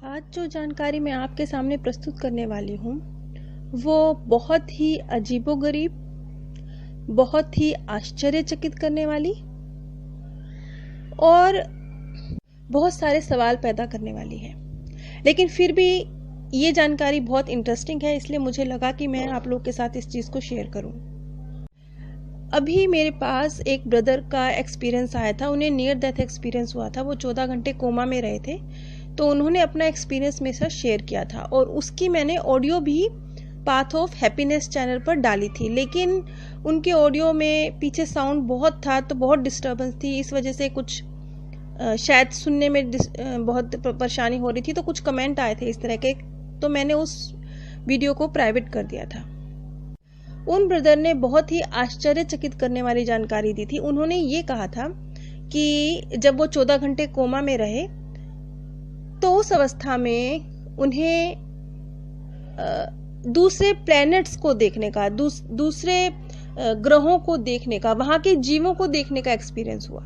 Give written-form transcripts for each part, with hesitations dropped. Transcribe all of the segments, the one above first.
आज जो जानकारी मैं आपके सामने प्रस्तुत करने वाली हूँ वो बहुत ही अजीबोगरीब, बहुत ही आश्चर्यचकित करने वाली और बहुत सारे सवाल पैदा करने वाली है। लेकिन फिर भी ये जानकारी बहुत इंटरेस्टिंग है, इसलिए मुझे लगा कि मैं आप लोग के साथ इस चीज़ को शेयर करूं। अभी मेरे पास एक ब्रदर का एक्सपीरियंस आया था। उन्हें नियर डेथ एक्सपीरियंस हुआ था। वो 14 घंटे कोमा में रहे थे, तो उन्होंने अपना एक्सपीरियंस मेरे साथ शेयर किया था और उसकी मैंने ऑडियो भी पाथ ऑफ हैप्पीनेस चैनल पर डाली थी। लेकिन उनके ऑडियो में पीछे साउंड बहुत था, तो बहुत डिस्टर्बेंस थी। इस वजह से कुछ शायद सुनने में बहुत परेशानी हो रही थी, तो कुछ कमेंट आए थे इस तरह के, तो मैंने उस वीडियो को प्राइवेट कर दिया था। उन ब्रदर ने बहुत ही आश्चर्यचकित करने वाली जानकारी दी थी। उन्होंने ये कहा था कि जब वो 14 घंटे कोमा में रहे तो उस अवस्था में उन्हें दूसरे प्लैनेट्स को देखने का, दूसरे ग्रहों को देखने का, वहां के जीवों को देखने का एक्सपीरियंस हुआ।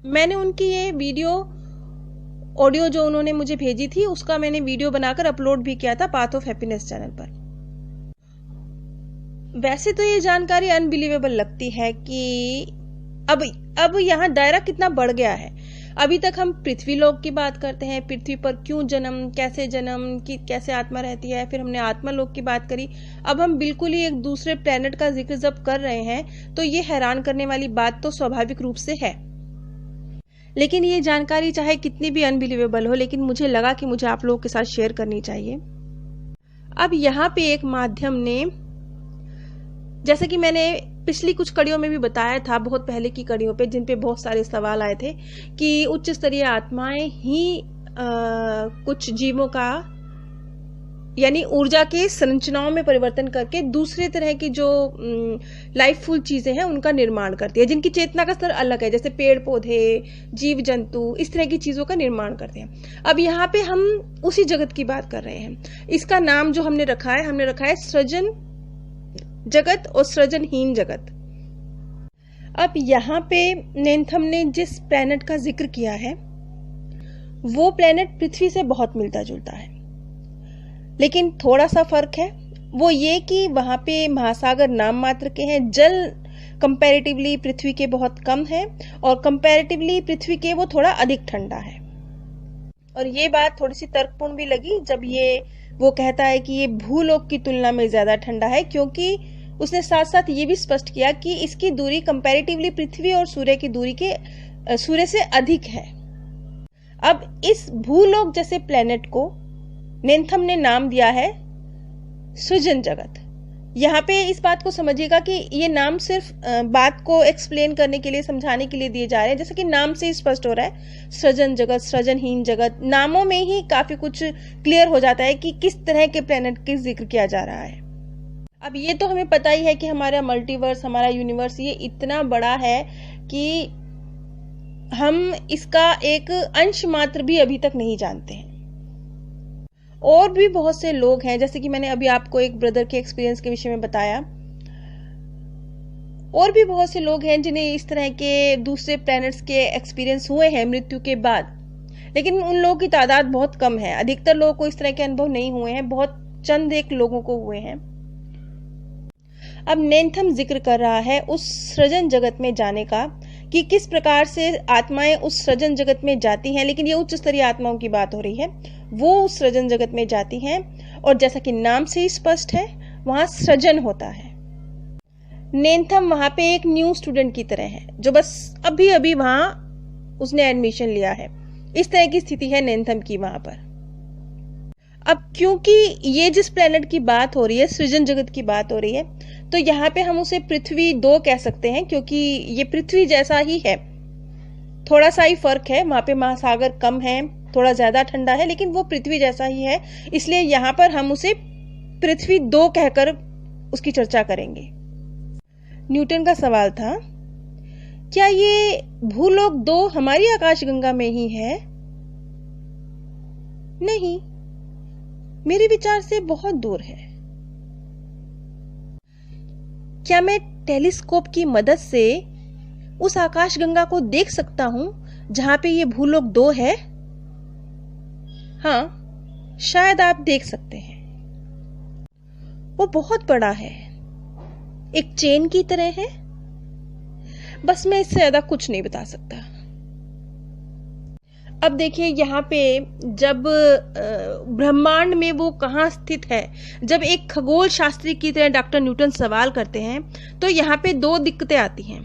मैंने उनकी ये वीडियो ऑडियो जो उन्होंने मुझे भेजी थी उसका मैंने वीडियो बनाकर अपलोड भी किया था पाथ ऑफ हैप्पीनेस चैनल पर। वैसे तो ये जानकारी अनबिलीवेबल लगती है कि अब यहाँ दायरा कितना बढ़ गया है। अभी तक हम पृथ्वी लोक की बात करते हैं, पृथ्वी पर क्यों जन्म, कैसे आत्मा रहती है, फिर हमने आत्मा लोक की बात करी। अब हम बिल्कुल ही एक दूसरे प्लेनेट का जिक्र जब कर रहे हैं तो ये हैरान करने वाली बात तो स्वाभाविक रूप से है। लेकिन ये जानकारी चाहे कितनी भी अनबिलीवेबल हो, लेकिन मुझे लगा कि मुझे आप लोगों के साथ शेयर करनी चाहिए। अब यहाँ पे एक माध्यम ने, जैसे कि मैंने पिछली कुछ कड़ियों में भी बताया था, बहुत पहले की कड़ियों पे, जिन पे बहुत सारे सवाल आए थे कि उच्च स्तरीय आत्माएं ही कुछ जीवों का यानी ऊर्जा के संरचनाओं में परिवर्तन करके दूसरे तरह की जो लाइफफुल चीजें हैं उनका निर्माण करती है, जिनकी चेतना का स्तर अलग है, जैसे पेड़ पौधे, जीव जंतु, इस तरह की चीजों का निर्माण करते हैं। अब यहाँ पे हम उसी जगत की बात कर रहे हैं। इसका नाम जो हमने रखा है सृजन जगत और सृजनहीन जगत। अब यहाँ पे नेन्थम ने जिस प्लेनेट का जिक्र किया है वो प्लेनेट पृथ्वी से बहुत मिलता जुलता है, लेकिन थोड़ा सा फर्क है। वो ये कि वहां पे महासागर नाम मात्र के हैं, जल कंपैरेटिवली पृथ्वी के बहुत कम है और कंपैरेटिवली पृथ्वी के वो थोड़ा अधिक ठंडा है। और ये बात थोड़ी सी तर्कपूर्ण भी लगी जब वो कहता है कि ये भूलोक की तुलना में ज्यादा ठंडा है, क्योंकि उसने साथ साथ ये भी स्पष्ट किया कि इसकी दूरी कंपैरेटिवली पृथ्वी और सूर्य की दूरी के सूर्य से अधिक है। अब इस भूलोक जैसे प्लेनेट को नेन्थम ने नाम दिया है सृजन जगत। यहाँ पे इस बात को समझिएगा कि ये नाम सिर्फ बात को एक्सप्लेन करने के लिए, समझाने के लिए दिए जा रहे हैं। जैसे कि नाम से ही स्पष्ट हो रहा है, सृजन जगत, सृजनहीन जगत, नामों में ही काफी कुछ क्लियर हो जाता है कि किस तरह के प्लेनेट का जिक्र किया जा रहा है। अब ये तो हमें पता ही है कि हमारा मल्टीवर्स, हमारा यूनिवर्स ये इतना बड़ा है कि हम इसका एक अंश मात्र भी अभी तक नहीं जानते हैं। और भी बहुत से लोग हैं, जैसे कि मैंने अभी आपको एक ब्रदर के एक्सपीरियंस के विषय में बताया, और भी बहुत से लोग हैं जिन्हें इस तरह के दूसरे प्लैनेट्स के एक्सपीरियंस हुए हैं मृत्यु के बाद। लेकिन उन लोगों की तादाद बहुत कम है। अधिकतर लोगों को इस तरह के अनुभव नहीं हुए हैं, बहुत चंद एक लोगों को हुए हैं। अब नेन्थम जिक्र कर रहा है उस सृजन जगत में जाने का कि किस प्रकार से आत्माएं उस सृजन जगत में जाती हैं। लेकिन ये उच्च स्तरीय आत्माओं की बात हो रही है, वो उस सृजन जगत में जाती हैं और जैसा कि नाम से ही स्पष्ट है वहां सृजन होता है। नेन्थम वहां पे एक न्यू स्टूडेंट की तरह है जो बस अभी अभी वहां उसने एडमिशन लिया है। इस तरह की स्थिति है नेन्थम की वहां पर। अब क्योंकि ये जिस प्लेनेट की बात हो रही है, सृजन जगत की बात हो रही है, तो यहाँ पे हम उसे पृथ्वी 2 कह सकते हैं, क्योंकि ये पृथ्वी जैसा ही है। थोड़ा सा ही फर्क है, वहां पे महासागर कम है, थोड़ा ज्यादा ठंडा है, लेकिन वो पृथ्वी जैसा ही है। इसलिए यहाँ पर हम उसे पृथ्वी 2 कहकर उसकी चर्चा करेंगे। न्यूटन का सवाल था, क्या ये भूलोक 2 हमारी आकाशगंगा में ही है? नहीं, मेरे विचार से बहुत दूर है। क्या मैं टेलीस्कोप की मदद से उस आकाशगंगा को देख सकता हूं जहां पे ये भूलोक 2 है? हाँ, शायद आप देख सकते हैं, वो बहुत बड़ा है, एक चेन की तरह है। बस मैं इससे ज्यादा कुछ नहीं बता सकता। अब देखिए यहाँ पे जब ब्रह्मांड में वो कहाँ स्थित है, जब एक खगोल शास्त्री की तरह डॉक्टर न्यूटन सवाल करते हैं, तो यहाँ पे दो दिक्कतें आती हैं।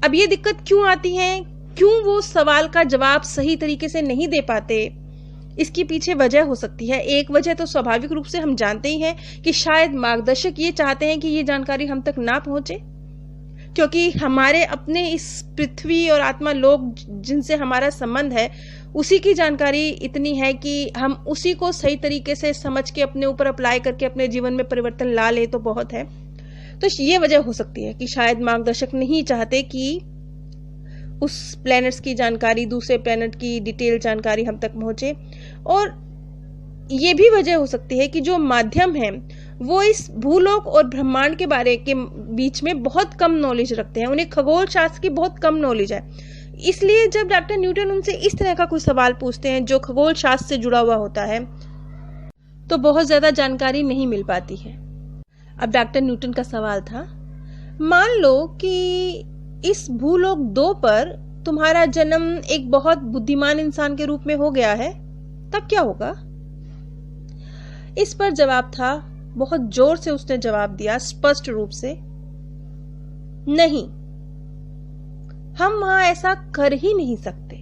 अब ये दिक्कत क्यों आती है, क्यों वो सवाल का जवाब सही तरीके से नहीं दे पाते, इसकी पीछे वजह हो सकती है। एक वजह तो स्वाभाविक रूप से हम जानते ही हैं कि शायद मार्गदर्शक ये चाहते हैं कि ये जानकारी हम तक ना पहुंचे, क्योंकि हमारे अपने इस पृथ्वी और आत्मा लोक जिनसे हमारा संबंध है, उसी की जानकारी इतनी है कि हम उसी को सही तरीके से समझ के अपने ऊपर अप्लाई करके अपने जीवन में परिवर्तन ला ले तो बहुत है। तो ये वजह हो सकती है कि शायद मार्गदर्शक नहीं चाहते कि उस प्लैनेट्स की जानकारी, दूसरे प्लैनेट की डिटेल जानकारी हम तक पहुंचे। और ये भी वजह हो सकती है कि जो माध्यम है वो इस भूलोक और ब्रह्मांड के बारे के बीच में बहुत कम नॉलेज रखते हैं, उन्हें खगोल शास्त्र की बहुत कम नॉलेज है। इसलिए जब डॉक्टर न्यूटन उनसे इस तरह का कोई सवाल पूछते हैं जो खगोल शास्त्र से जुड़ा हुआ होता है, तो बहुत ज्यादा जानकारी नहीं मिल पाती है। अब डॉक्टर न्यूटन का सवाल था, मान लो कि इस भूलोक 2 पर तुम्हारा जन्म एक बहुत बुद्धिमान इंसान के रूप में हो गया है, तब क्या होगा? इस पर जवाब था, बहुत जोर से उसने जवाब दिया, स्पष्ट रूप से, नहीं, हम वहां ऐसा कर ही नहीं सकते।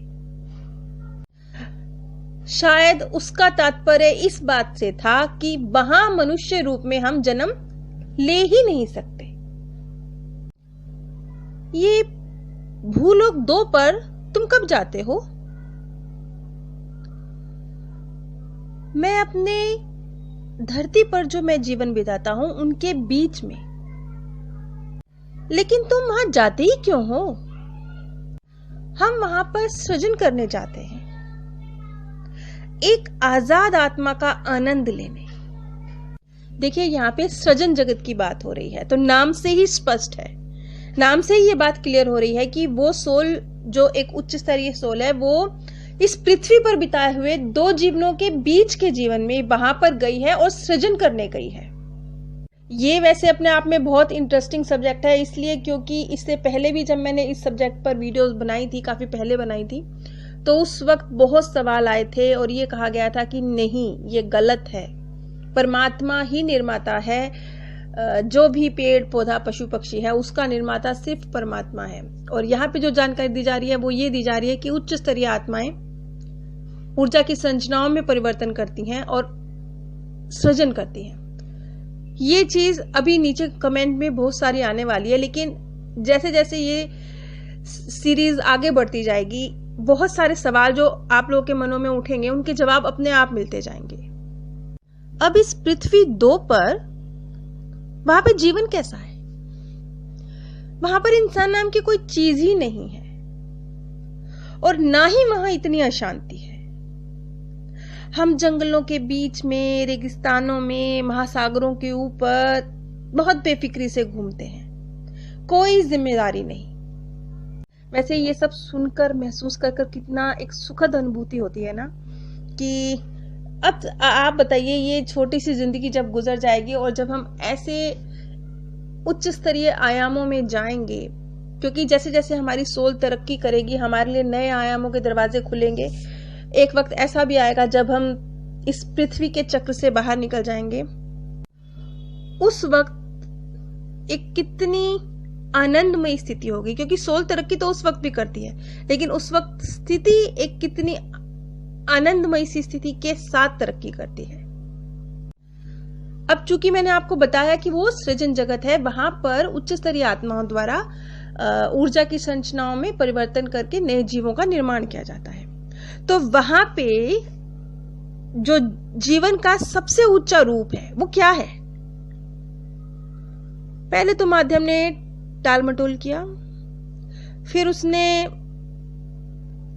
शायद उसका तात्पर्य इस बात से था कि वहां मनुष्य रूप में हम जन्म ले ही नहीं सकते। ये भूलोक 2 पर तुम कब जाते हो? मैं अपने धरती पर जो मैं जीवन बिताता हूं उनके बीच में। लेकिन तुम वहां जाते ही क्यों हो? हम वहां पर सृजन करने जाते हैं, एक आजाद आत्मा का आनंद लेने। देखिए यहाँ पे सृजन जगत की बात हो रही है, तो नाम से ही स्पष्ट है, नाम से ही ये बात क्लियर हो रही है कि वो सोल जो एक उच्च स्तरीय सोल है, वो इस पृथ्वी पर बिताए हुए 2 जीवनों के बीच के जीवन में वहां पर गई है और सृजन करने गई है। ये वैसे अपने आप में बहुत इंटरेस्टिंग सब्जेक्ट है, इसलिए क्योंकि इससे पहले भी जब मैंने इस सब्जेक्ट पर वीडियोस बनाई थी, काफी पहले बनाई थी, तो उस वक्त बहुत सवाल आए थे और ये कहा गया था कि नहीं, ये गलत है, परमात्मा ही निर्माता है, जो भी पेड़ पौधा पशु पक्षी है उसका निर्माता सिर्फ परमात्मा है। और यहाँ पे जो जानकारी दी जा रही है वो ये दी जा रही है कि उच्च स्तरीय आत्माएं ऊर्जा की संरचनाओं में परिवर्तन करती हैं और सृजन करती हैं। ये चीज अभी नीचे कमेंट में बहुत सारी आने वाली है, लेकिन जैसे जैसे ये सीरीज आगे बढ़ती जाएगी, बहुत सारे सवाल जो आप लोगों के मनों में उठेंगे उनके जवाब अपने आप मिलते जाएंगे। अब इस पृथ्वी 2 पर वहां पर जीवन कैसा है? वहां पर इंसान नाम की कोई चीज ही नहीं है और ना ही वहां इतनी अशांति है। हम जंगलों के बीच में, रेगिस्तानों में, महासागरों के ऊपर बहुत बेफिक्री से घूमते हैं, कोई जिम्मेदारी नहीं। वैसे ये सब सुनकर महसूस कर कितना एक सुखद अनुभूति होती है ना, कि अब आप बताइए, ये छोटी सी जिंदगी जब गुजर जाएगी और जब हम ऐसे उच्च स्तरीय आयामों में जाएंगे, क्योंकि जैसे जैसे हमारी सोल तरक्की करेगी हमारे लिए नए आयामों के दरवाजे खुलेंगे। एक वक्त ऐसा भी आएगा जब हम इस पृथ्वी के चक्र से बाहर निकल जाएंगे। उस वक्त एक कितनी आनंदमय स्थिति होगी, क्योंकि सोल तरक्की तो उस वक्त भी करती है, लेकिन उस वक्त स्थिति एक कितनी आनंदमय सी स्थिति के साथ तरक्की करती है। अब चूंकि मैंने आपको बताया कि वो सृजन जगत है, वहां पर उच्च स्तरीय आत्माओं द्वारा ऊर्जा की संरचनाओं में परिवर्तन करके नए जीवों का निर्माण किया जाता है। तो वहां पे जो जीवन का सबसे ऊंचा रूप है वो क्या है? पहले तो माध्यम ने टाल मटोल किया, फिर उसने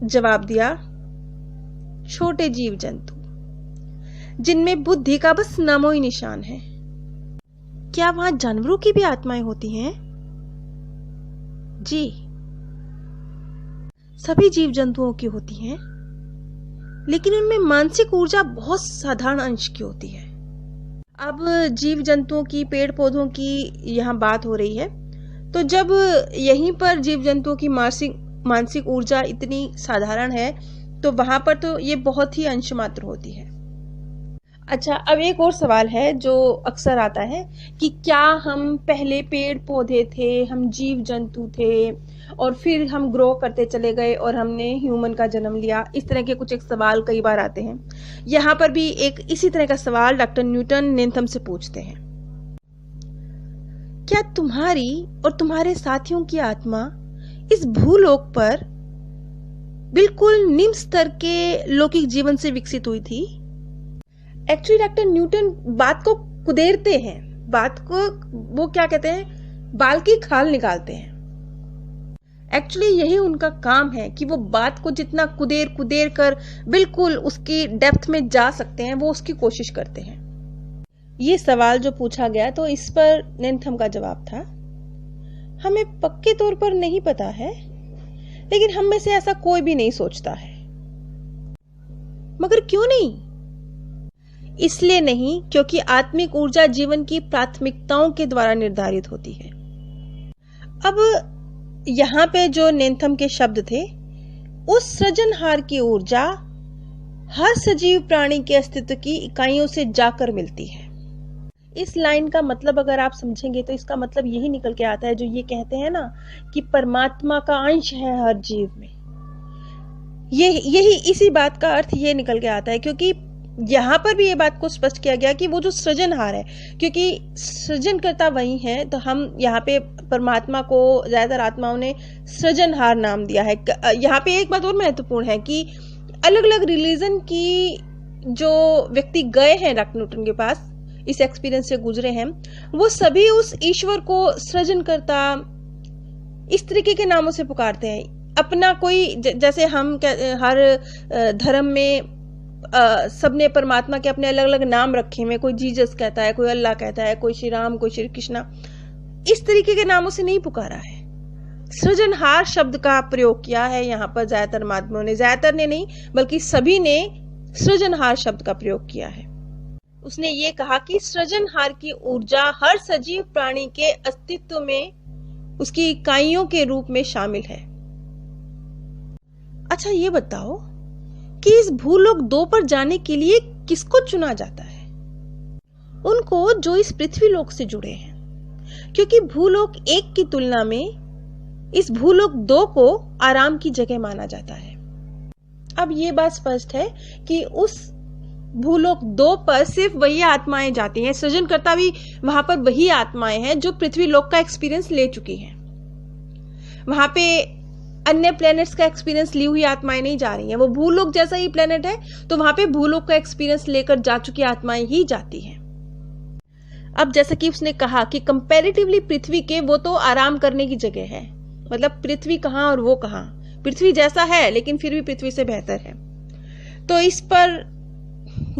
जवाब दिया, छोटे जीव जंतु जिनमें बुद्धि का बस नामो ही निशान है। क्या वहां जानवरों की भी आत्माएं होती हैं? जी, सभी जीव जंतुओं की होती हैं, लेकिन उनमें मानसिक ऊर्जा बहुत साधारण अंश की होती है। अब जीव जंतुओं की, पेड़ पौधों की यहाँ बात हो रही है, तो जब यहीं पर जीव जंतुओं की मानसिक ऊर्जा इतनी साधारण है, तो वहां पर तो ये बहुत ही अंश मात्र होती है। अच्छा, अब एक और सवाल है जो अक्सर आता है कि क्या हम पहले पेड़ पौधे थे, हम जीव जंतु थे और फिर हम ग्रो करते चले गए और हमने ह्यूमन का जन्म लिया? इस तरह के कुछ एक सवाल कई बार आते हैं। यहाँ पर भी एक इसी तरह का सवाल डॉक्टर न्यूटन नेथम से पूछते हैं। क्या तुम्हारी और तुम्हारे साथियों की आत्मा इस भूलोक पर बिल्कुल निम्न स्तर के लौकिक जीवन से विकसित हुई थी? एक्चुअली डॉक्टर न्यूटन बात को कुदेरते हैं, बात को वो क्या कहते हैं, बाल की खाल निकालते हैं। एक्चुअली यही उनका काम है कि वो बात को जितना कुदेर कर बिल्कुल उसकी डेप्थ में जा सकते हैं, वो उसकी कोशिश करते हैं। ये सवाल जो पूछा गया, तो इस पर नेथम का जवाब था, हमें पक्के तौर पर नहीं पता है, लेकिन हम में से ऐसा कोई भी नहीं सोचता है। मगर क्यों नहीं? इसलिए नहीं क्योंकि आत्मिक ऊर्जा जीवन की प्राथमिकताओं के द्वारा निर्धारित होती है। अब यहाँ पे जो नेथम के शब्द थे, उस सृजनहार की ऊर्जा हर सजीव प्राणी के अस्तित्व की इकाइयों से जाकर मिलती है। इस लाइन का मतलब अगर आप समझेंगे तो इसका मतलब यही निकल के आता है जो ये कहते हैं ना कि परमात्मा का अंश है हर जीव में। यही इसी बात का अर्थ ये निकल के आता है, क्योंकि यहाँ पर भी ये बात को स्पष्ट किया गया कि वो जो सृजनहार है, क्योंकि सृजनकर्ता वही है, तो हम यहाँ पे परमात्मा को ज्यादातर आत्माओं ने सृजनहार नाम दिया है। यहाँ पे एक बात और महत्वपूर्ण है कि अलग अलग रिलीजन की जो व्यक्ति गए हैं डॉक्टर न्यूटन के पास, इस एक्सपीरियंस से गुजरे हैं, वो सभी उस ईश्वर को सृजनकर्ता इस तरीके के नामों से पुकारते हैं। अपना कोई, जैसे हम हर धर्म में सबने परमात्मा के अपने अलग अलग नाम रखे हुए, कोई जीसस कहता है, कोई अल्लाह कहता है, कोई श्री राम, कोई श्री कृष्णा, इस तरीके के नामों से नहीं पुकारा है। सृजनहार शब्द का प्रयोग किया है यहाँ पर ज्यादातर माध्यमों ने, ज्यादातर ने नहीं बल्कि सभी ने सृजनहार शब्द का प्रयोग किया है। उसने ये कहा कि सृजनहार की ऊर्जा हर सजीव प्राणी के अस्तित्व में उसकी इकाइयों के रूप में शामिल है। अच्छा, ये बताओ कि इस भूलोक 2 पर जाने के लिए किसको चुना जाता है? उनको जो इस पृथ्वी लोक से जुड़े हैं, क्योंकि भूलोक 1 की तुलना में इस भूलोक 2 को आराम की जगह माना जाता है। अब ये बात स्पष्ट है कि उस भूलोक 2 पर सिर्फ वही आत्माएं जाती हैं, सृजनकर्ता भी वहां पर वही आत्माएं हैं जो पृथ्वी लोक का एक्सपीरियंस ले चुकी हैं। वहां पे अन्य प्लैनेट्स का एक्सपीरियंस ली हुई आत्माएं नहीं जा रही हैं। वो भूलोक जैसा ही प्लैनेट है, तो वहां पे भूलोक का एक्सपीरियंस लेकर जा चुकी आत्माएं ही जाती हैं। अब जैसा कि उसने कहा कि कंपैरेटिवली पृथ्वी के वो तो आराम करने की जगह है, मतलब पृथ्वी कहां और वो कहां, पृथ्वी जैसा है लेकिन फिर भी पृथ्वी से बेहतर है। तो इस पर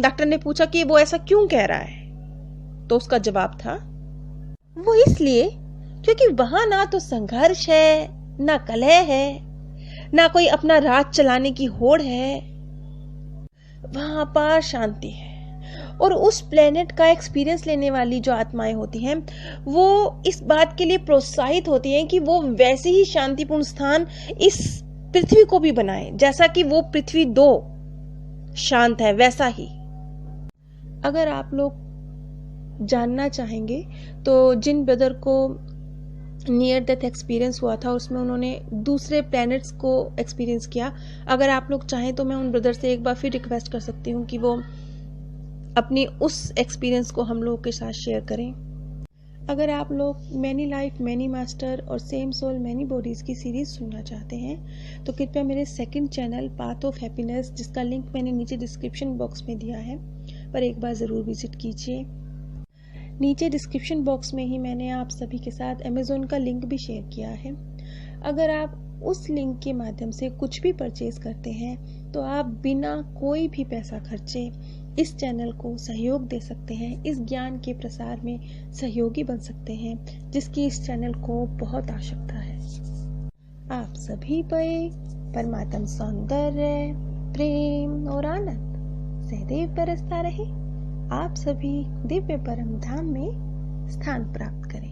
डॉक्टर ने पूछा कि वो ऐसा क्यों कह रहा है, तो उसका जवाब था, वो इसलिए क्योंकि वहां ना तो संघर्ष है, ना कलह है, ना कोई अपना राज चलाने की होड़ है, वहां अपार शांति है। और उस प्लेनेट का एक्सपीरियंस लेने वाली जो आत्माएं होती हैं, वो इस बात के लिए प्रोत्साहित होती हैं कि वो वैसे ही शांतिपूर्ण स्थान इस पृथ्वी को भी बनाए, जैसा कि वो पृथ्वी 2 शांत है वैसा ही। अगर आप लोग जानना चाहेंगे तो जिन ब्रदर को नियर डेथ एक्सपीरियंस हुआ था, उसमें उन्होंने दूसरे प्लैनेट्स को एक्सपीरियंस किया। अगर आप लोग चाहें तो मैं उन ब्रदर से एक बार फिर रिक्वेस्ट कर सकती हूँ कि वो अपनी उस एक्सपीरियंस को हम लोगों के साथ शेयर करें। अगर आप लोग मैनी लाइफ मैनी मास्टर और सेम सोल मैनी बॉडीज की सीरीज सुनना चाहते हैं तो कृपया मेरे second channel path of happiness, जिसका लिंक मैंने नीचे डिस्क्रिप्शन बॉक्स में दिया है, पर एक बार ज़रूर विजिट कीजिए। नीचे डिस्क्रिप्शन बॉक्स में ही मैंने आप सभी के साथ अमेज़ॉन का लिंक भी शेयर किया है। अगर आप उस लिंक के माध्यम से कुछ भी परचेज करते हैं तो आप बिना कोई भी पैसा खर्चे इस चैनल को सहयोग दे सकते हैं, इस ज्ञान के प्रसार में सहयोगी बन सकते हैं, जिसकी इस चैनल को बहुत आवश्यकता है। आप सभी पे परमात्म सौंदर्य, प्रेम और आनंद सदैव बरसता रहे। आप सभी दिव्य परम धाम में स्थान प्राप्त करें।